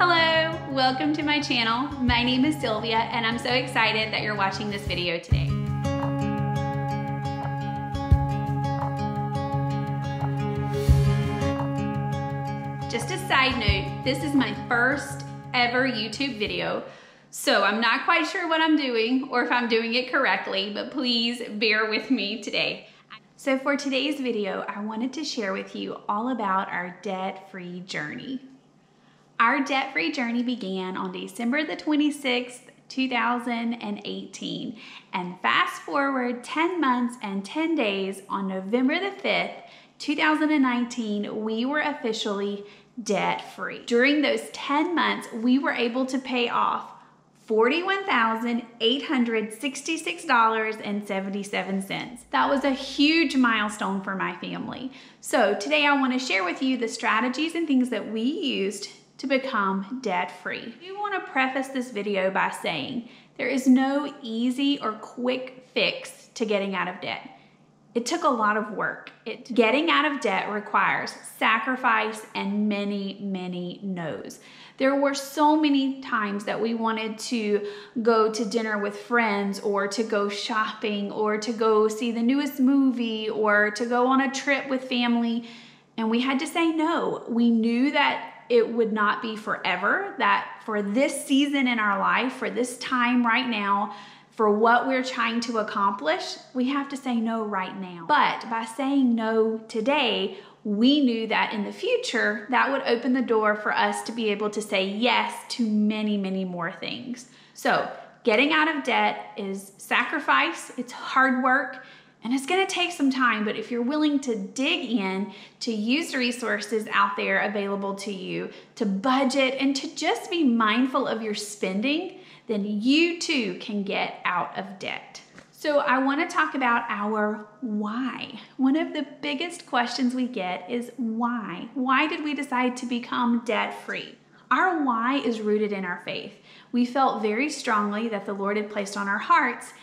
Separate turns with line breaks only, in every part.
Hello, welcome to my channel. My name is Sylvia and I'm so excited that you're watching this video today. Just a side note, this is my first ever YouTube video, so I'm not quite sure what I'm doing or if I'm doing it correctly, but please bear with me today. So for today's video, I wanted to share with you all about our debt-free journey. Our debt-free journey began on December the 26th, 2018, and fast forward 10 months and 10 days on November the 5th, 2019, we were officially debt-free. During those 10 months, we were able to pay off $41,866.77. That was a huge milestone for my family. So today I want to share with you the strategies and things that we used to become debt-free. I do want to preface this video by saying there is no easy or quick fix to getting out of debt. It took a lot of work. Getting out of debt requires sacrifice and many, many no's. There were so many times that we wanted to go to dinner with friends or to go shopping or to go see the newest movie or to go on a trip with family, and we had to say no. We knew that it would not be forever, that for this season in our life, for this time right now, for what we're trying to accomplish, we have to say no right now. But by saying no today, we knew that in the future, that would open the door for us to be able to say yes to many, many more things. So getting out of debt is sacrifice, it's hard work, and it's gonna take some time, but if you're willing to dig in, to use the resources out there available to you, to budget, and to just be mindful of your spending, then you too can get out of debt. So I wanna talk about our why. One of the biggest questions we get is why? Why did we decide to become debt-free? Our why is rooted in our faith. We felt very strongly that the Lord had placed on our hearts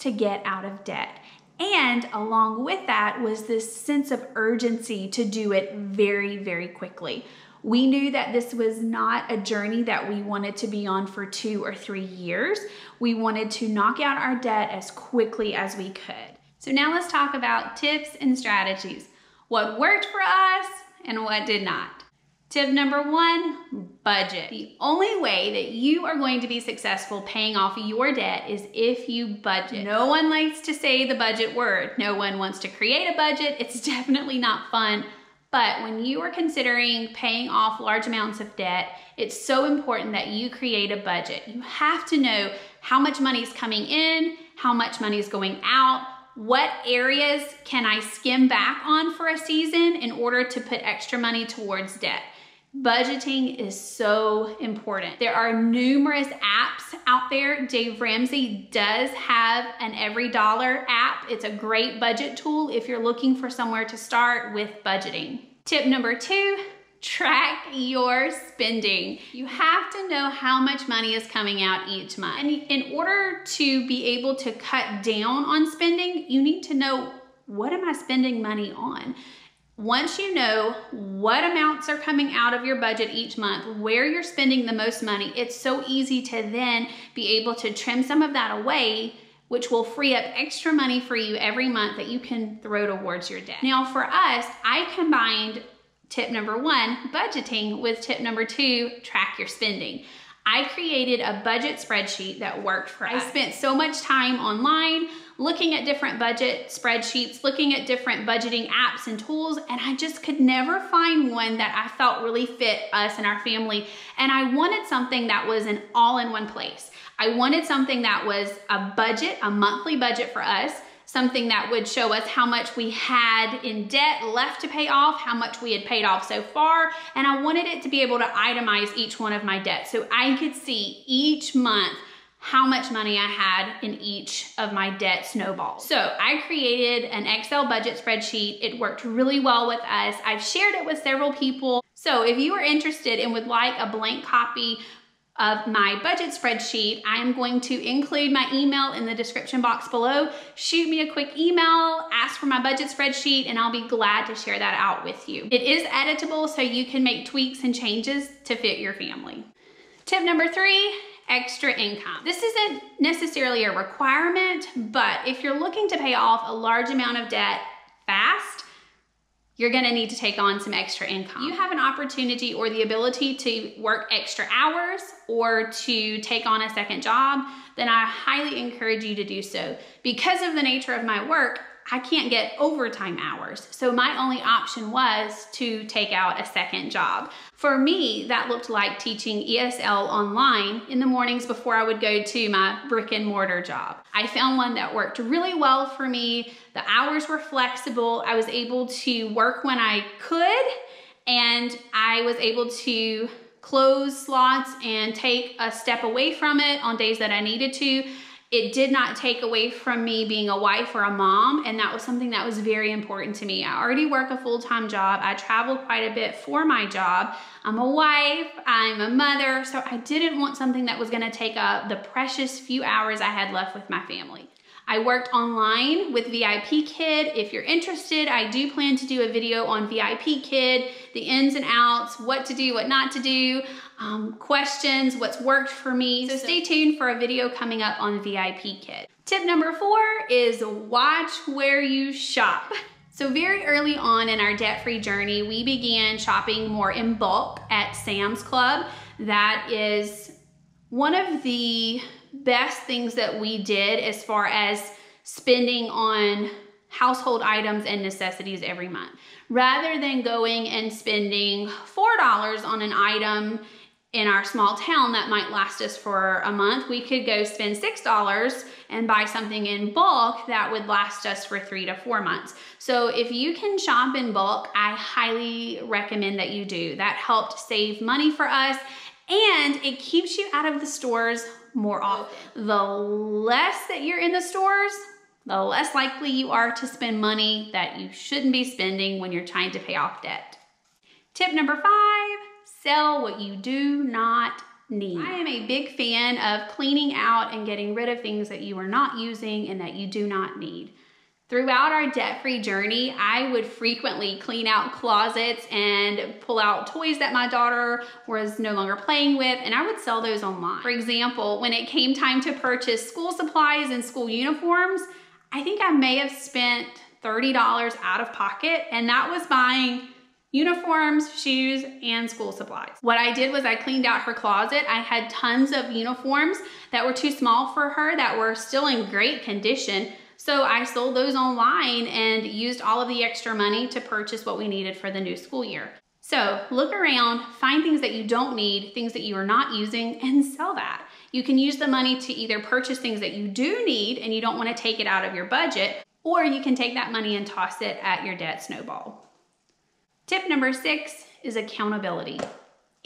to get out of debt. And along with that was this sense of urgency to do it very, very quickly. We knew that this was not a journey that we wanted to be on for 2 or 3 years. We wanted to knock out our debt as quickly as we could. So now let's talk about tips and strategies. What worked for us and what did not. Tip number 1, budget. The only way that you are going to be successful paying off your debt is if you budget. No one likes to say the budget word. No one wants to create a budget. It's definitely not fun. But when you are considering paying off large amounts of debt, it's so important that you create a budget. You have to know how much money is coming in, how much money is going out, what areas can I skim back on for a season in order to put extra money towards debt. Budgeting is so important. There are numerous apps out there. Dave Ramsey does have an Every Dollar app. It's a great budget tool if you're looking for somewhere to start with budgeting. Tip number 2, track your spending. You have to know how much money is coming out each month. And in order to be able to cut down on spending, you need to know, what am I spending money on? Once you know what amounts are coming out of your budget each month, where you're spending the most money, it's so easy to then be able to trim some of that away, which will free up extra money for you every month that you can throw towards your debt. Now for us, I combined tip number 1, budgeting, with tip number 2, track your spending. I created a budget spreadsheet that worked for us. I spent so much time online looking at different budget spreadsheets, looking at different budgeting apps and tools, and I just could never find one that I felt really fit us and our family. And I wanted something that was an all-in-one place. I wanted something that was a budget, a monthly budget for us, something that would show us how much we had in debt left to pay off, how much we had paid off so far, and I wanted it to be able to itemize each one of my debts so I could see each month how much money I had in each of my debt snowballs. So I created an Excel budget spreadsheet. It worked really well with us. I've shared it with several people. So if you are interested and would like a blank copy of my budget spreadsheet, I am going to include my email in the description box below. Shoot me a quick email, ask for my budget spreadsheet, and I'll be glad to share that out with you. It is editable, so you can make tweaks and changes to fit your family. Tip number 3, extra income. This isn't necessarily a requirement, but if you're looking to pay off a large amount of debt fast, you're gonna need to take on some extra income. You have an opportunity or the ability to work extra hours or to take on a second job, then I highly encourage you to do so. Because of the nature of my work, I can't get overtime hours. So my only option was to take out a second job. For me, that looked like teaching ESL online in the mornings before I would go to my brick and mortar job. I found one that worked really well for me. The hours were flexible. I was able to work when I could, and I was able to close slots and take a step away from it on days that I needed to. It did not take away from me being a wife or a mom, and that was something that was very important to me. I already work a full-time job. I travel quite a bit for my job. I'm a wife, I'm a mother, so I didn't want something that was gonna take up the precious few hours I had left with my family. I worked online with VIP Kid. If you're interested, I do plan to do a video on VIP Kid, the ins and outs, what to do, what not to do, questions, what's worked for me. So stay tuned for a video coming up on VIP Kid. Tip number 4 is watch where you shop. So very early on in our debt-free journey, we began shopping more in bulk at Sam's Club. That is one of the best things that we did as far as spending on household items and necessities every month. Rather than going and spending $4 on an item in our small town that might last us for a month, we could go spend $6 and buy something in bulk that would last us for 3 to 4 months. So if you can shop in bulk, I highly recommend that you do. That helped save money for us, and it keeps you out of the stores more often. The less that you're in the stores, the less likely you are to spend money that you shouldn't be spending when you're trying to pay off debt. Tip number 5, sell what you do not need. I am a big fan of cleaning out and getting rid of things that you are not using and that you do not need. Throughout our debt-free journey, I would frequently clean out closets and pull out toys that my daughter was no longer playing with, and I would sell those online. For example, when it came time to purchase school supplies and school uniforms, I think I may have spent $30 out of pocket, and that was buying uniforms, shoes, and school supplies. What I did was I cleaned out her closet. I had tons of uniforms that were too small for her that were still in great condition. So I sold those online and used all of the extra money to purchase what we needed for the new school year. So look around, find things that you don't need, things that you are not using, and sell that. You can use the money to either purchase things that you do need and you don't want to take it out of your budget, or you can take that money and toss it at your debt snowball. Tip number 6 is accountability.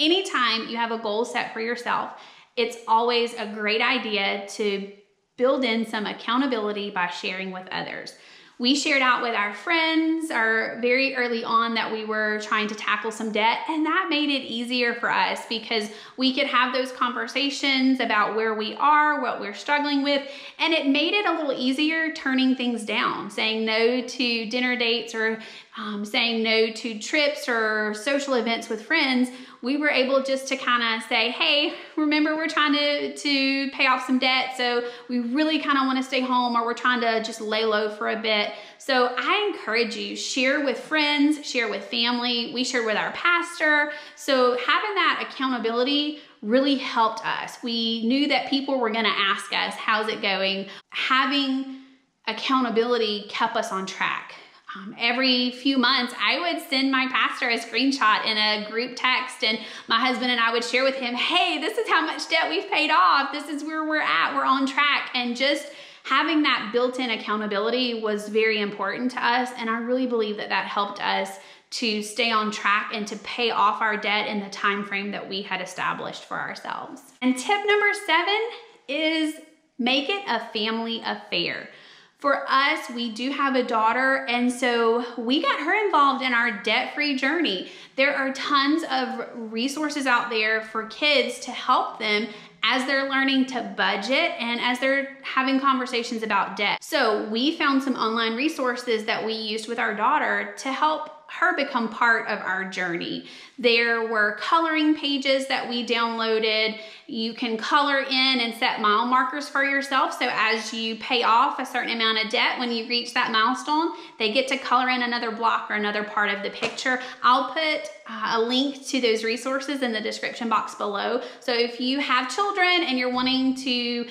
Anytime you have a goal set for yourself, it's always a great idea to build in some accountability by sharing with others. We shared out with our friends very early on that we were trying to tackle some debt, and that made it easier for us because we could have those conversations about where we are, what we're struggling with, and it made it a little easier turning things down, saying no to dinner dates or saying no to trips or social events with friends. We were able just to kind of say, hey, remember we're trying to pay off some debt, so we really kind of want to stay home, or we're trying to just lay low for a bit. So I encourage you, share with friends, share with family. We shared with our pastor. So having that accountability really helped us. We knew that people were going to ask us, how's it going? Having accountability kept us on track. Every few months, I would send my pastor a screenshot in a group text, and my husband and I would share with him, hey, this is how much debt we've paid off. This is where we're at. We're on track. And just having that built-in accountability was very important to us, and I really believe that that helped us to stay on track and to pay off our debt in the time frame that we had established for ourselves. And tip number 7 is make it a family affair. For us, we do have a daughter, and so we got her involved in our debt-free journey. There are tons of resources out there for kids to help them as they're learning to budget and as they're having conversations about debt. So we found some online resources that we used with our daughter to help her become part of our journey. There were coloring pages that we downloaded. You can color in and set mile markers for yourself. So as you pay off a certain amount of debt, when you reach that milestone, they get to color in another block or another part of the picture. I'll put a link to those resources in the description box below. So if you have children and you're wanting to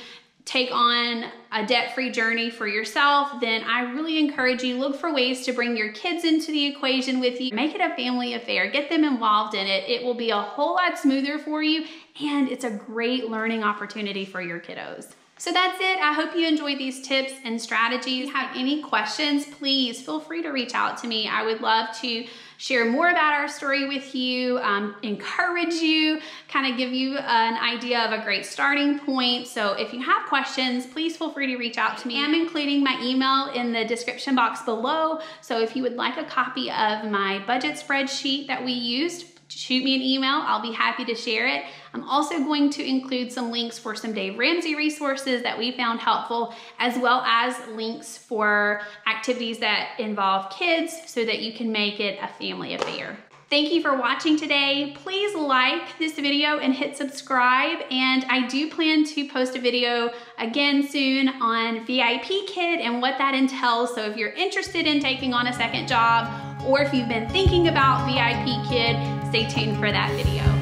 take on a debt-free journey for yourself, then I really encourage you, look for ways to bring your kids into the equation with you. Make it a family affair, get them involved in it. It will be a whole lot smoother for you, and it's a great learning opportunity for your kiddos. So that's it. I hope you enjoyed these tips and strategies. If you have any questions, please feel free to reach out to me. I would love to share more about our story with you, encourage you, kind of give you an idea of a great starting point. So if you have questions, please feel free to reach out to me. I'm including my email in the description box below. So if you would like a copy of my budget spreadsheet that we used, shoot me an email. I'll be happy to share it. I'm also going to include some links for some Dave Ramsey resources that we found helpful, as well as links for activities that involve kids so that you can make it a family affair. Thank you for watching today. Please like this video and hit subscribe. And I do plan to post a video again soon on VIP Kid and what that entails. So if you're interested in taking on a second job, or if you've been thinking about VIP Kid, stay tuned for that video.